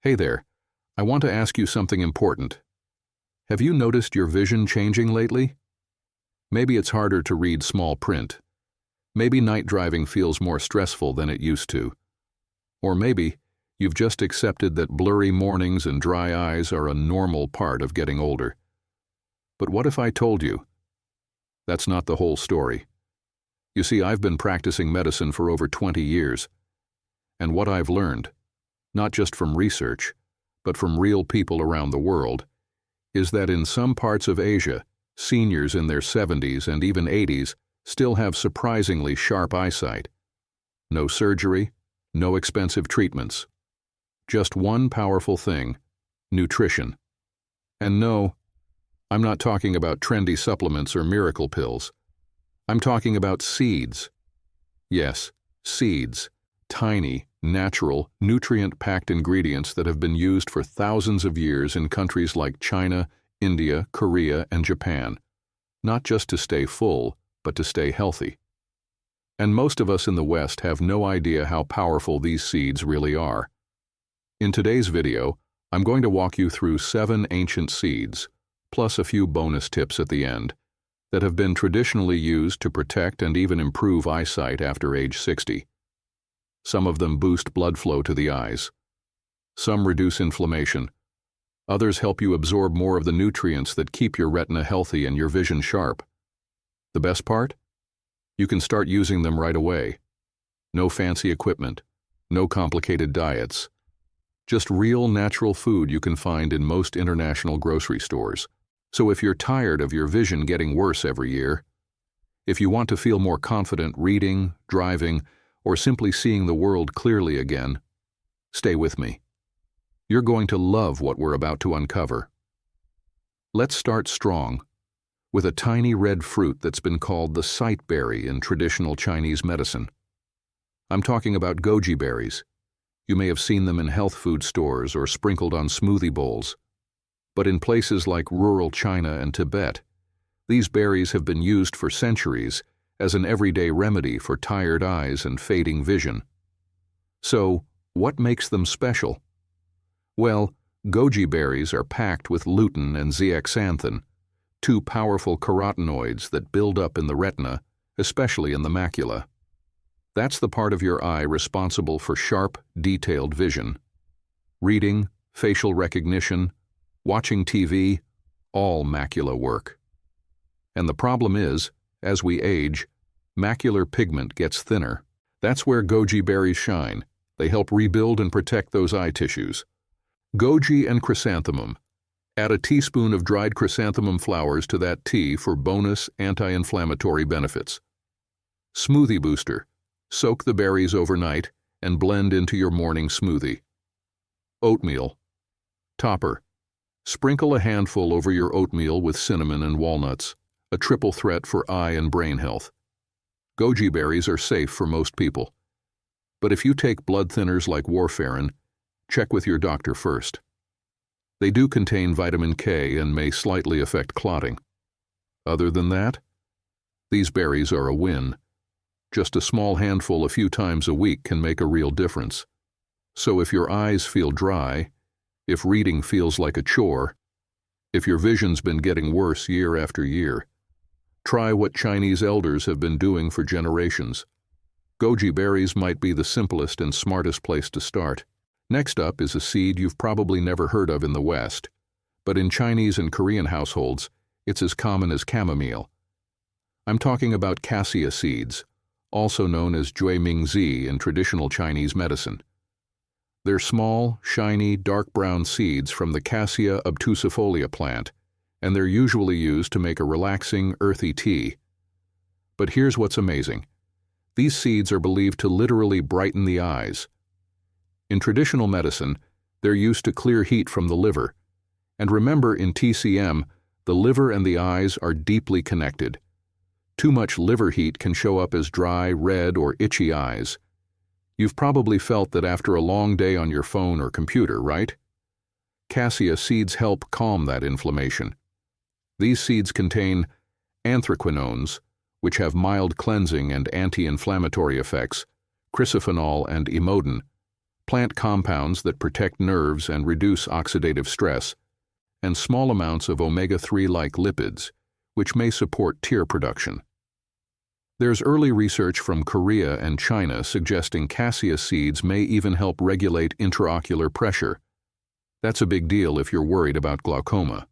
Hey there, I want to ask you something important. Have you noticed your vision changing lately? Maybe it's harder to read small print. Maybe night driving feels more stressful than it used to. Or maybe you've just accepted that blurry mornings and dry eyes are a normal part of getting older. But what if I told you? That's not the whole story. You see, I've been practicing medicine for over 20 years. And what I've learned, not just from research, but from real people around the world, is that in some parts of Asia, seniors in their 70s and even 80s still have surprisingly sharp eyesight. No surgery, no expensive treatments. Just one powerful thing: nutrition. And no, I'm not talking about trendy supplements or miracle pills. I'm talking about seeds. Yes, seeds. Tiny, natural, nutrient-packed ingredients that have been used for thousands of years in countries like China, India, Korea, and Japan. Not just to stay full, but to stay healthy. And most of us in the West have no idea how powerful these seeds really are. In today's video, I'm going to walk you through 7 ancient seeds, plus a few bonus tips at the end, that have been traditionally used to protect and even improve eyesight after age 60. Some of them boost blood flow to the eyes. Some reduce inflammation. Others help you absorb more of the nutrients that keep your retina healthy and your vision sharp. The best part? You can start using them right away. No fancy equipment, no complicated diets. Just real natural food you can find in most international grocery stores. So if you're tired of your vision getting worse every year, if you want to feel more confident reading, driving, or simply seeing the world clearly again, stay with me. You're going to love what we're about to uncover. Let's start strong, with a tiny red fruit that's been called the sight berry in traditional Chinese medicine. I'm talking about goji berries. You may have seen them in health food stores or sprinkled on smoothie bowls. But in places like rural China and Tibet, these berries have been used for centuries as an everyday remedy for tired eyes and fading vision. So, what makes them special? Well, goji berries are packed with lutein and zeaxanthin, 2 powerful carotenoids that build up in the retina, especially in the macula. That's the part of your eye responsible for sharp, detailed vision. Reading, facial recognition, watching TV, all macula work. And the problem is, as we age, macular pigment gets thinner. That's where goji berries shine. They help rebuild and protect those eye tissues. Goji and chrysanthemum. Add a teaspoon of dried chrysanthemum flowers to that tea for bonus anti-inflammatory benefits. Smoothie booster. Soak the berries overnight and blend into your morning smoothie. Oatmeal. Topper. Sprinkle a handful over your oatmeal with cinnamon and walnuts, a triple threat for eye and brain health. Goji berries are safe for most people. But if you take blood thinners like warfarin, check with your doctor first. They do contain vitamin K and may slightly affect clotting. Other than that, these berries are a win. Just a small handful a few times a week can make a real difference. So if your eyes feel dry, if reading feels like a chore, if your vision's been getting worse year after year, try what Chinese elders have been doing for generations. Goji berries might be the simplest and smartest place to start. Next up is a seed you've probably never heard of in the West, but in Chinese and Korean households, it's as common as chamomile. I'm talking about Cassia seeds, also known as juemingzi in traditional Chinese medicine. They're small, shiny, dark brown seeds from the Cassia obtusifolia plant, and they're usually used to make a relaxing, earthy tea. But here's what's amazing. These seeds are believed to literally brighten the eyes. In traditional medicine, they're used to clear heat from the liver. And remember, in TCM, the liver and the eyes are deeply connected. Too much liver heat can show up as dry, red, or itchy eyes. You've probably felt that after a long day on your phone or computer, right? Cassia seeds help calm that inflammation. These seeds contain anthraquinones, which have mild cleansing and anti-inflammatory effects, chrysophenol and emodin, plant compounds that protect nerves and reduce oxidative stress, and small amounts of omega-3-like lipids, which may support tear production. There's early research from Korea and China suggesting cassia seeds may even help regulate intraocular pressure. That's a big deal if you're worried about glaucoma.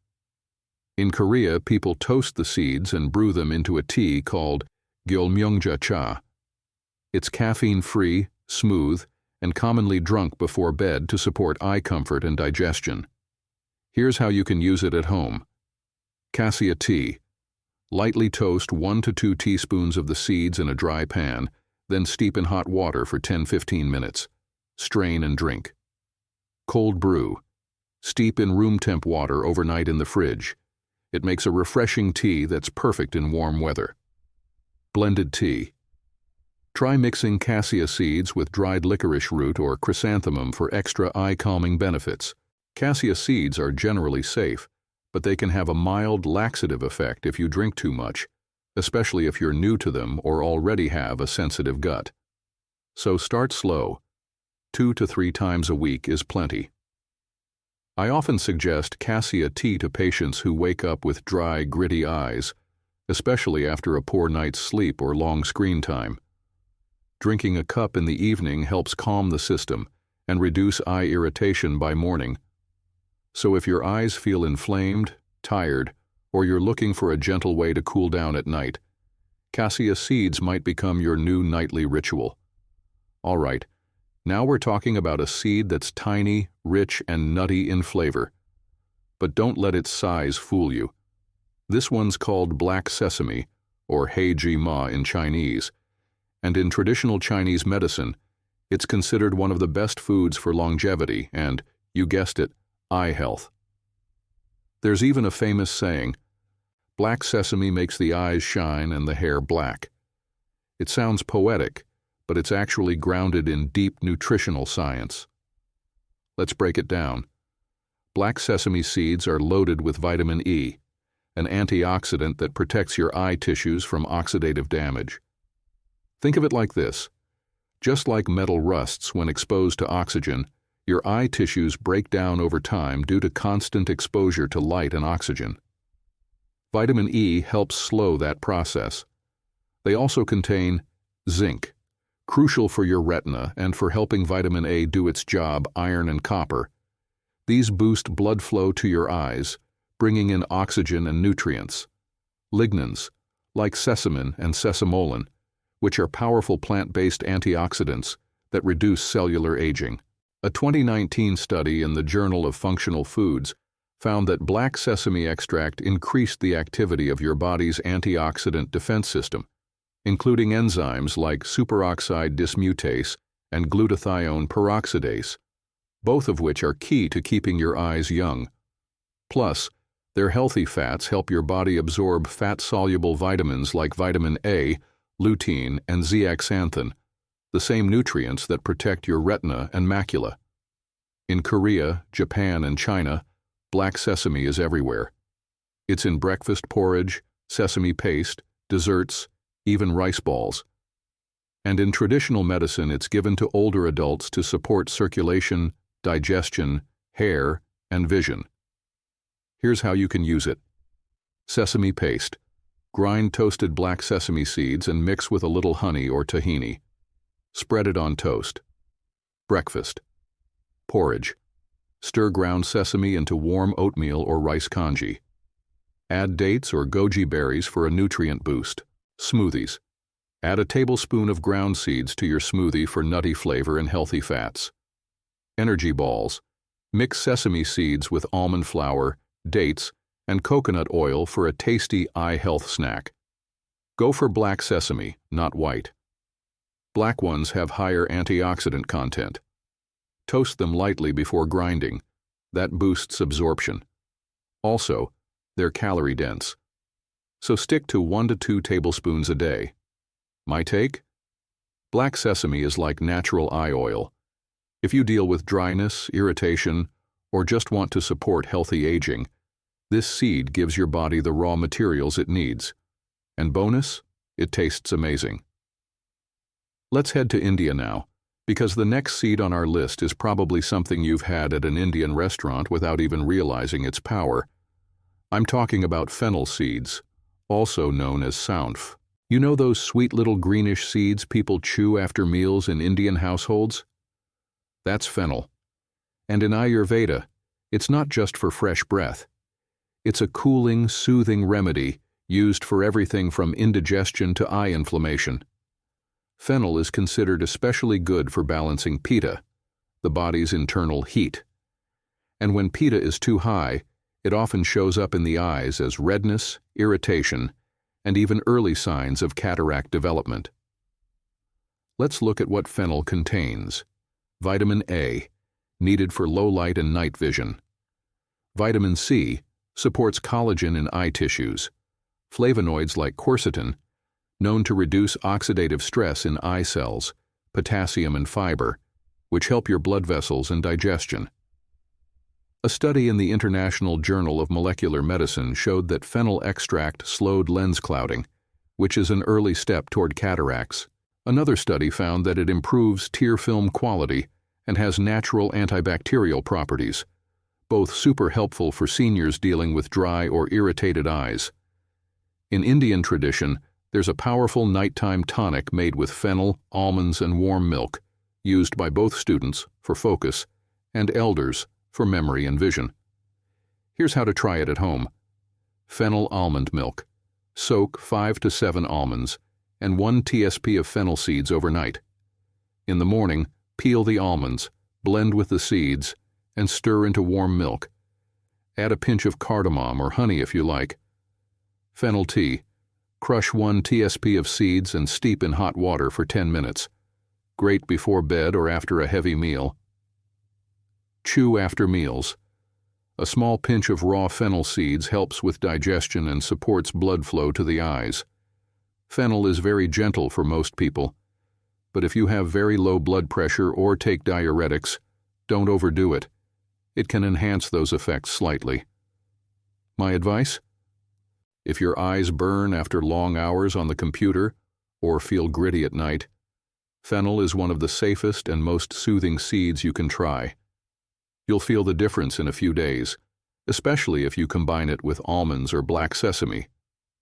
In Korea, people toast the seeds and brew them into a tea called gyeolmyeongja cha. It's caffeine-free, smooth, and commonly drunk before bed to support eye comfort and digestion. Here's how you can use it at home. Cassia tea. Lightly toast 1 to 2 teaspoons of the seeds in a dry pan, then steep in hot water for 10-15 minutes. Strain and drink. Cold brew. Steep in room temp water overnight in the fridge. It makes a refreshing tea that's perfect in warm weather. Blended tea. Try mixing cassia seeds with dried licorice root or chrysanthemum for extra eye-calming benefits. Cassia seeds are generally safe, but they can have a mild laxative effect if you drink too much, especially if you're new to them or already have a sensitive gut. So start slow. 2 to 3 times a week is plenty. I often suggest cassia tea to patients who wake up with dry, gritty eyes, especially after a poor night's sleep or long screen time. Drinking a cup in the evening helps calm the system and reduce eye irritation by morning. So if your eyes feel inflamed, tired, or you're looking for a gentle way to cool down at night, cassia seeds might become your new nightly ritual. All right, now we're talking about a seed that's tiny, rich, and nutty in flavor. But don't let its size fool you. This one's called black sesame, or hei ji ma in Chinese, and in traditional Chinese medicine, it's considered one of the best foods for longevity and, you guessed it, eye health. There's even a famous saying, black sesame makes the eyes shine and the hair black. It sounds poetic, but it's actually grounded in deep nutritional science. Let's break it down. Black sesame seeds are loaded with vitamin E, an antioxidant that protects your eye tissues from oxidative damage. Think of it like this. Just like metal rusts when exposed to oxygen, your eye tissues break down over time due to constant exposure to light and oxygen. Vitamin E helps slow that process. They also contain zinc, crucial for your retina and for helping vitamin A do its job, iron and copper. These boost blood flow to your eyes, bringing in oxygen and nutrients. Lignans, like sesamin and sesamolin, which are powerful plant-based antioxidants that reduce cellular aging. A 2019 study in the Journal of Functional Foods found that black sesame extract increased the activity of your body's antioxidant defense system, including enzymes like superoxide dismutase and glutathione peroxidase, both of which are key to keeping your eyes young. Plus, their healthy fats help your body absorb fat-soluble vitamins like vitamin A, lutein, and zeaxanthin, the same nutrients that protect your retina and macula. In Korea, Japan, and China, black sesame is everywhere. It's in breakfast porridge, sesame paste, desserts, even rice balls. And in traditional medicine, it's given to older adults to support circulation, digestion, hair, and vision. Here's how you can use it. Sesame paste. Grind toasted black sesame seeds and mix with a little honey or tahini. Spread it on toast. Breakfast. Porridge. Stir ground sesame into warm oatmeal or rice congee. Add dates or goji berries for a nutrient boost. Smoothies. Add a tablespoon of ground seeds to your smoothie for nutty flavor and healthy fats. Energy balls. Mix sesame seeds with almond flour, dates, and coconut oil for a tasty eye health snack. Go for black sesame, not white. Black ones have higher antioxidant content. Toast them lightly before grinding. That boosts absorption. Also, they're calorie-dense. So stick to 1 to 2 tablespoons a day. My take? Black sesame is like natural eye oil. If you deal with dryness, irritation, or just want to support healthy aging, this seed gives your body the raw materials it needs. And bonus, it tastes amazing. Let's head to India now, Because the next seed on our list is probably something you've had at an Indian restaurant without even realizing its power. I'm talking about fennel seeds, also known as saunf. You know those sweet little greenish seeds people chew after meals in Indian households? That's fennel. And in Ayurveda, it's not just for fresh breath. It's a cooling, soothing remedy used for everything from indigestion to eye inflammation. Fennel is considered especially good for balancing pitta, the body's internal heat. And when pitta is too high, it often shows up in the eyes as redness, irritation, and even early signs of cataract development. Let's look at what fennel contains. Vitamin A, needed for low light and night vision. Vitamin C supports collagen in eye tissues. Flavonoids like quercetin, known to reduce oxidative stress in eye cells, potassium and fiber, which help your blood vessels and digestion. A study in the International Journal of Molecular Medicine showed that fennel extract slowed lens clouding, which is an early step toward cataracts. Another study found that it improves tear film quality and has natural antibacterial properties, both super helpful for seniors dealing with dry or irritated eyes. In Indian tradition, there's a powerful nighttime tonic made with fennel, almonds, and warm milk, used by both students for focus and elders for memory and vision. Here's how to try it at home. Fennel almond milk. Soak 5 to 7 almonds and 1 TSP of fennel seeds overnight. In the morning, peel the almonds, blend with the seeds, and stir into warm milk. Add a pinch of cardamom or honey if you like. Fennel tea. Crush 1 TSP of seeds and steep in hot water for 10 minutes. Great before bed or after a heavy meal. Chew after meals. A small pinch of raw fennel seeds helps with digestion and supports blood flow to the eyes. Fennel is very gentle for most people, but if you have very low blood pressure or take diuretics, don't overdo it. It can enhance those effects slightly. My advice? If your eyes burn after long hours on the computer or feel gritty at night, fennel is one of the safest and most soothing seeds you can try. You'll feel the difference in a few days, especially if you combine it with almonds or black sesame.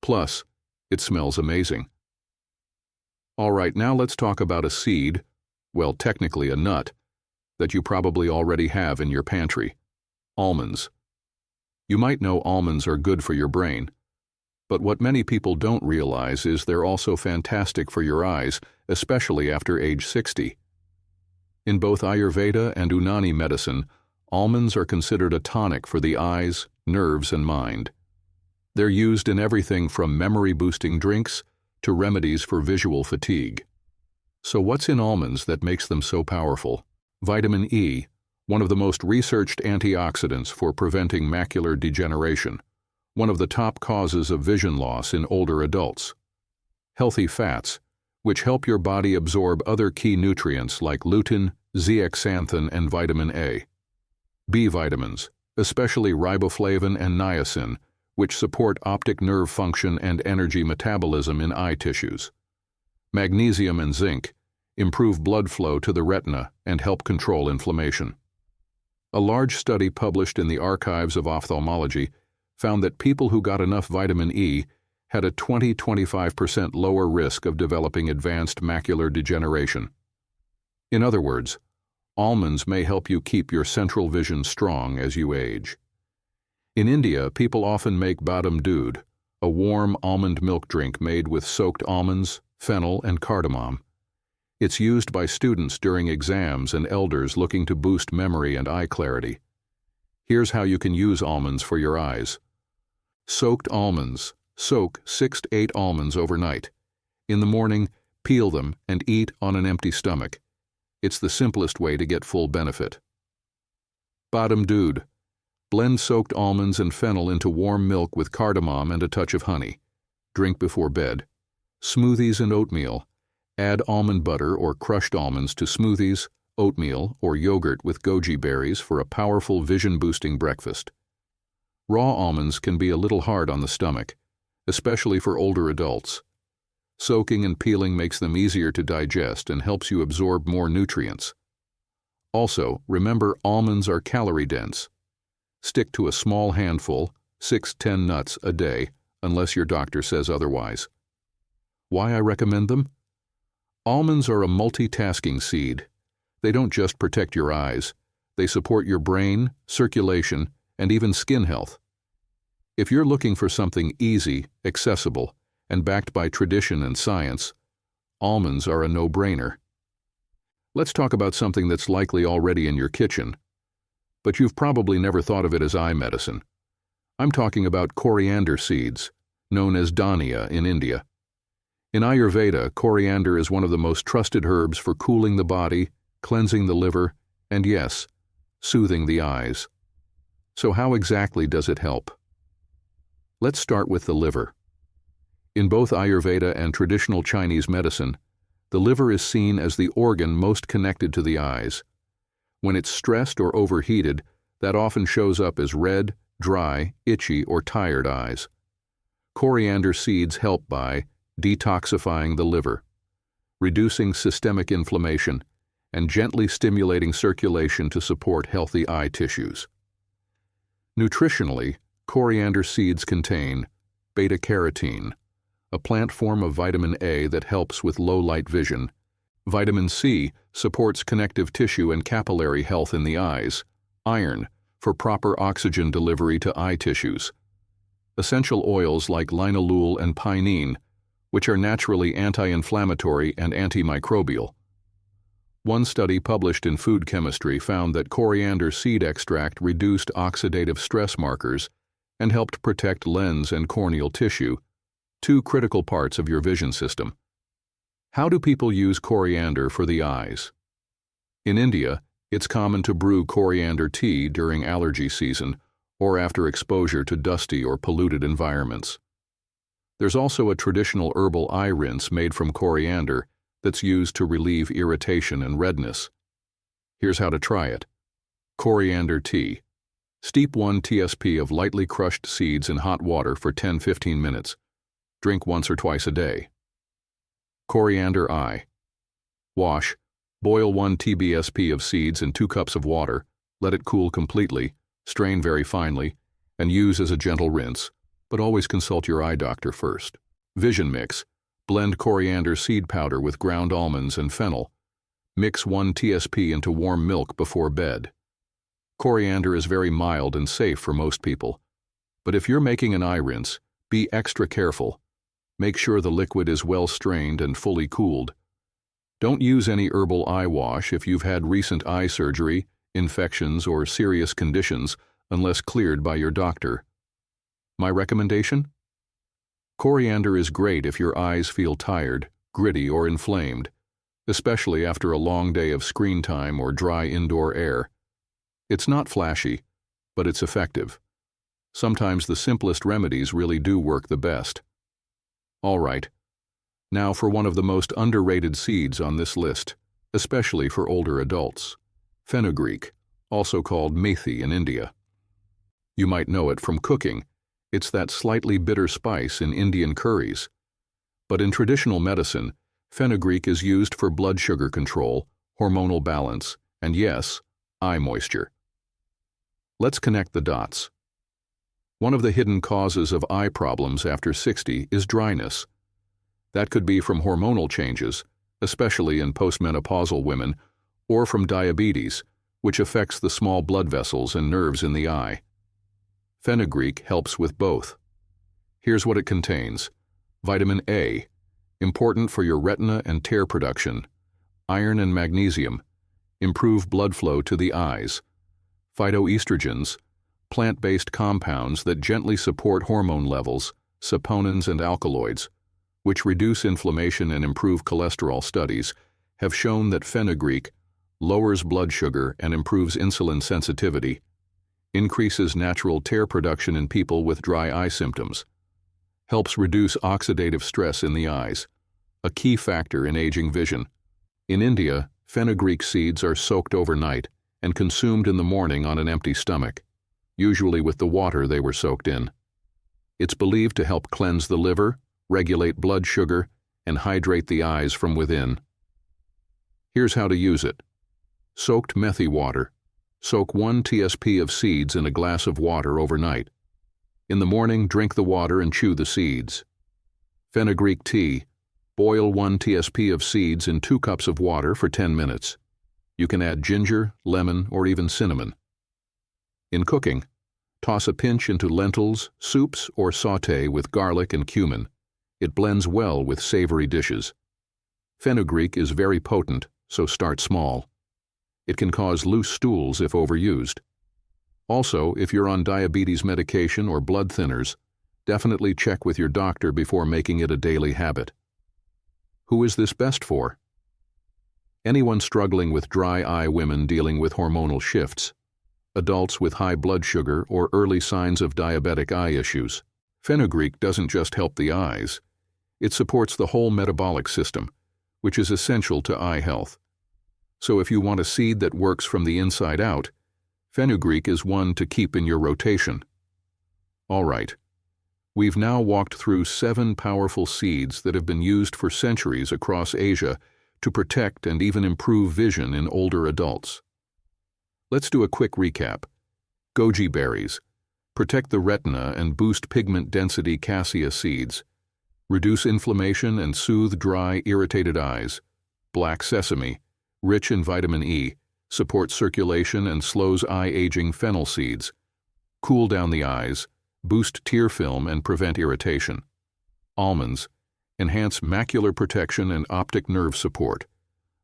Plus, it smells amazing. All right, now let's talk about a seed, well, technically a nut, that you probably already have in your pantry. Almonds. You might know almonds are good for your brain, but what many people don't realize is they're also fantastic for your eyes, especially after age 60. In both Ayurveda and Unani medicine, almonds are considered a tonic for the eyes, nerves, and mind. They're used in everything from memory-boosting drinks to remedies for visual fatigue. So what's in almonds that makes them so powerful? Vitamin E, one of the most researched antioxidants for preventing macular degeneration, one of the top causes of vision loss in older adults. Healthy fats, which help your body absorb other key nutrients like lutein, zeaxanthin, and vitamin A. B vitamins, especially riboflavin and niacin, which support optic nerve function and energy metabolism in eye tissues. Magnesium and zinc improve blood flow to the retina and help control inflammation. A large study published in the Archives of Ophthalmology found that people who got enough vitamin E had a 20–25% lower risk of developing advanced macular degeneration. In other words, almonds may help you keep your central vision strong as you age. In India, people often make badam doodh, a warm almond milk drink made with soaked almonds, fennel, and cardamom. It's used by students during exams and elders looking to boost memory and eye clarity. Here's how you can use almonds for your eyes. Soaked almonds. Soak 6 to 8 almonds overnight. In the morning, peel them and eat on an empty stomach. It's the simplest way to get full benefit. Badam doodh. Blend soaked almonds and fennel into warm milk with cardamom and a touch of honey. Drink before bed. Smoothies and oatmeal. Add almond butter or crushed almonds to smoothies, oatmeal, or yogurt with goji berries for a powerful vision-boosting breakfast. Raw almonds can be a little hard on the stomach, especially for older adults. Soaking and peeling makes them easier to digest and helps you absorb more nutrients. Also, remember almonds are calorie-dense. Stick to a small handful, 6-10 nuts a day, unless your doctor says otherwise. Why I recommend them? Almonds are a multitasking seed. They don't just protect your eyes, they support your brain, circulation, and even skin health. If you're looking for something easy, accessible, and backed by tradition and science, almonds are a no-brainer. Let's talk about something that's likely already in your kitchen, but you've probably never thought of it as eye medicine. I'm talking about coriander seeds, known as dhania in India. In Ayurveda, coriander is one of the most trusted herbs for cooling the body, cleansing the liver, and yes, soothing the eyes. So how exactly does it help? Let's start with the liver. In both Ayurveda and traditional Chinese medicine, the liver is seen as the organ most connected to the eyes. When it's stressed or overheated, that often shows up as red, dry, itchy, or tired eyes. Coriander seeds help by detoxifying the liver, reducing systemic inflammation, and gently stimulating circulation to support healthy eye tissues. Nutritionally, coriander seeds contain beta-carotene, a plant form of vitamin A that helps with low-light vision. Vitamin C supports connective tissue and capillary health in the eyes. Iron, for proper oxygen delivery to eye tissues. Essential oils like linalool and pinene, which are naturally anti-inflammatory and antimicrobial. One study published in Food Chemistry found that coriander seed extract reduced oxidative stress markers and helped protect lens and corneal tissue, two critical parts of your vision system. How do people use coriander for the eyes? In India, it's common to brew coriander tea during allergy season or after exposure to dusty or polluted environments. There's also a traditional herbal eye rinse made from coriander that's used to relieve irritation and redness. Here's how to try it. Coriander tea. Steep 1 tsp of lightly crushed seeds in hot water for 10-15 minutes. Drink once or twice a day. Coriander eye. Wash. Boil 1 tsp of seeds in 2 cups of water, let it cool completely, strain very finely, and use as a gentle rinse, but always consult your eye doctor first. Vision mix. Blend coriander seed powder with ground almonds and fennel. Mix 1 tsp into warm milk before bed. Coriander is very mild and safe for most people, but if you're making an eye rinse, be extra careful. Make sure the liquid is well strained and fully cooled. Don't use any herbal eye wash if you've had recent eye surgery, infections, or serious conditions unless cleared by your doctor. My recommendation? Coriander is great if your eyes feel tired, gritty, or inflamed, especially after a long day of screen time or dry indoor air. It's not flashy, but it's effective. Sometimes the simplest remedies really do work the best. All right. Now for one of the most underrated seeds on this list, especially for older adults. Fenugreek, also called methi in India. You might know it from cooking. It's that slightly bitter spice in Indian curries. But in traditional medicine, fenugreek is used for blood sugar control, hormonal balance, and yes, eye moisture. Let's connect the dots. One of the hidden causes of eye problems after 60 is dryness. That could be from hormonal changes, especially in postmenopausal women, or from diabetes, which affects the small blood vessels and nerves in the eye. Fenugreek helps with both. Here's what it contains. Vitamin A, important for your retina and tear production. Iron and magnesium, improve blood flow to the eyes. Phytoestrogens, plant-based compounds that gently support hormone levels, saponins and alkaloids, which reduce inflammation and improve cholesterol. Studies have shown that fenugreek lowers blood sugar and improves insulin sensitivity, increases natural tear production in people with dry eye symptoms, helps reduce oxidative stress in the eyes, a key factor in aging vision. In India, fenugreek seeds are soaked overnight and consumed in the morning on an empty stomach, usually with the water they were soaked in. It's believed to help cleanse the liver, regulate blood sugar, and hydrate the eyes from within. Here's how to use it. Soaked methi water. Soak 1 tsp of seeds in a glass of water overnight. In the morning, drink the water and chew the seeds. Fenugreek tea. Boil 1 tsp of seeds in 2 cups of water for 10 minutes. You can add ginger, lemon, or even cinnamon. In cooking, toss a pinch into lentils, soups, or sauté with garlic and cumin. It blends well with savory dishes. Fenugreek is very potent, so start small. It can cause loose stools if overused. Also, if you're on diabetes medication or blood thinners, definitely check with your doctor before making it a daily habit. Who is this best for? Anyone struggling with dry eye, women dealing with hormonal shifts, adults with high blood sugar or early signs of diabetic eye issues. Fenugreek doesn't just help the eyes, it supports the whole metabolic system, which is essential to eye health. So if you want a seed that works from the inside out, fenugreek is one to keep in your rotation. All right, we've now walked through 7 powerful seeds that have been used for centuries across Asia to protect and even improve vision in older adults. Let's do a quick recap. Goji berries. Protect the retina and boost pigment density. Cassia seeds. Reduce inflammation and soothe dry, irritated eyes. Black sesame. Rich in vitamin E. Supports circulation and slows eye aging. Fennel seeds. Cool down the eyes. Boost tear film and prevent irritation. Almonds. Enhance macular protection and optic nerve support.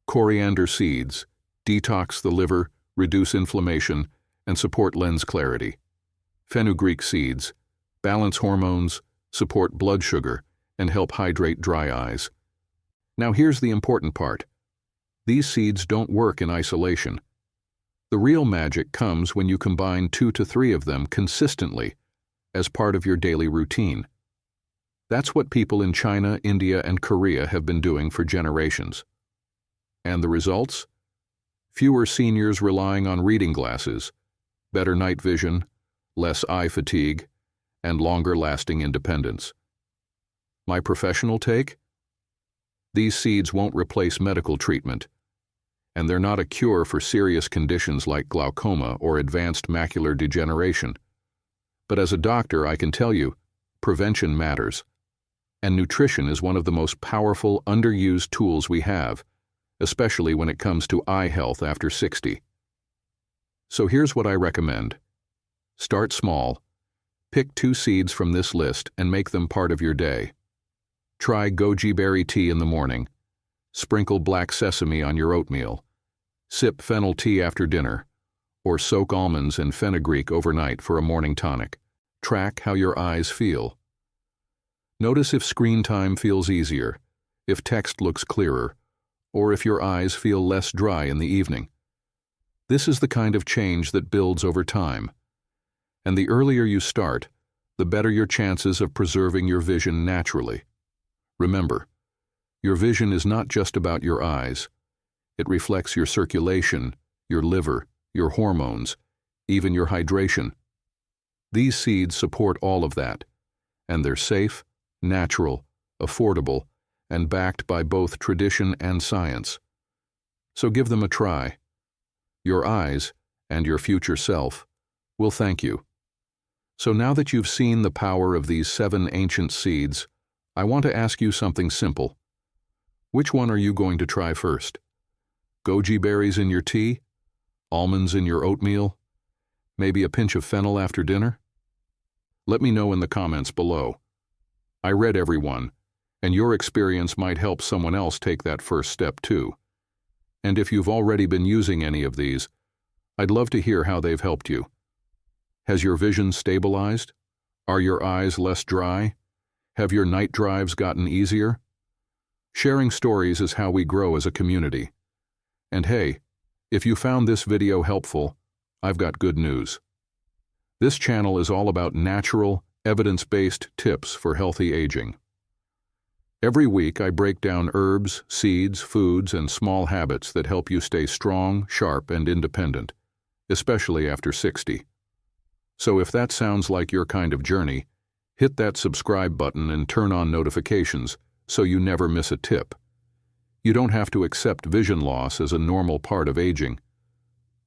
Coriander seeds. Detox the liver, reduce inflammation, and support lens clarity. Fenugreek seeds. Balance hormones, support blood sugar, and help hydrate dry eyes. Now here's the important part. These seeds don't work in isolation. The real magic comes when you combine 2 to 3 of them consistently as part of your daily routine. That's what people in China, India, and Korea have been doing for generations. And the results? Fewer seniors relying on reading glasses, better night vision, less eye fatigue, and longer-lasting independence. My professional take? These seeds won't replace medical treatment, and they're not a cure for serious conditions like glaucoma or advanced macular degeneration. But as a doctor, I can tell you, prevention matters. And nutrition is one of the most powerful, underused tools we have, especially when it comes to eye health after 60. So here's what I recommend. Start small. Pick 2 seeds from this list and make them part of your day. Try goji berry tea in the morning. Sprinkle black sesame on your oatmeal. Sip fennel tea after dinner. Or soak almonds and fenugreek overnight for a morning tonic. Track how your eyes feel. Notice if screen time feels easier, if text looks clearer, or if your eyes feel less dry in the evening. This is the kind of change that builds over time. And the earlier you start, the better your chances of preserving your vision naturally. Remember, your vision is not just about your eyes. It reflects your circulation, your liver, your hormones, even your hydration. These seeds support all of that, and they're safe, natural, affordable, and backed by both tradition and science. So give them a try. Your eyes, and your future self, will thank you. So now that you've seen the power of these 7 ancient seeds, I want to ask you something simple. Which one are you going to try first? Goji berries in your tea? Almonds in your oatmeal? Maybe a pinch of fennel after dinner? Let me know in the comments below. I read every one, and your experience might help someone else take that first step too. And if you've already been using any of these, I'd love to hear how they've helped you. Has your vision stabilized? Are your eyes less dry? Have your night drives gotten easier? Sharing stories is how we grow as a community. And hey, if you found this video helpful, I've got good news. This channel is all about natural, evidence-based tips for healthy aging. Every week I break down herbs, seeds, foods, and small habits that help you stay strong, sharp, and independent, especially after 60. So if that sounds like your kind of journey, hit that subscribe button and turn on notifications so you never miss a tip. You don't have to accept vision loss as a normal part of aging.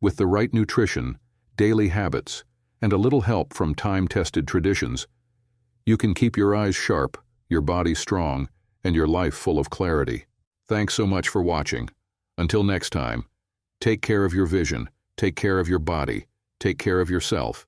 With the right nutrition, daily habits, and a little help from time-tested traditions, you can keep your eyes sharp, your body strong, and your life full of clarity. Thanks so much for watching. Until next time, take care of your vision, take care of your body, take care of yourself,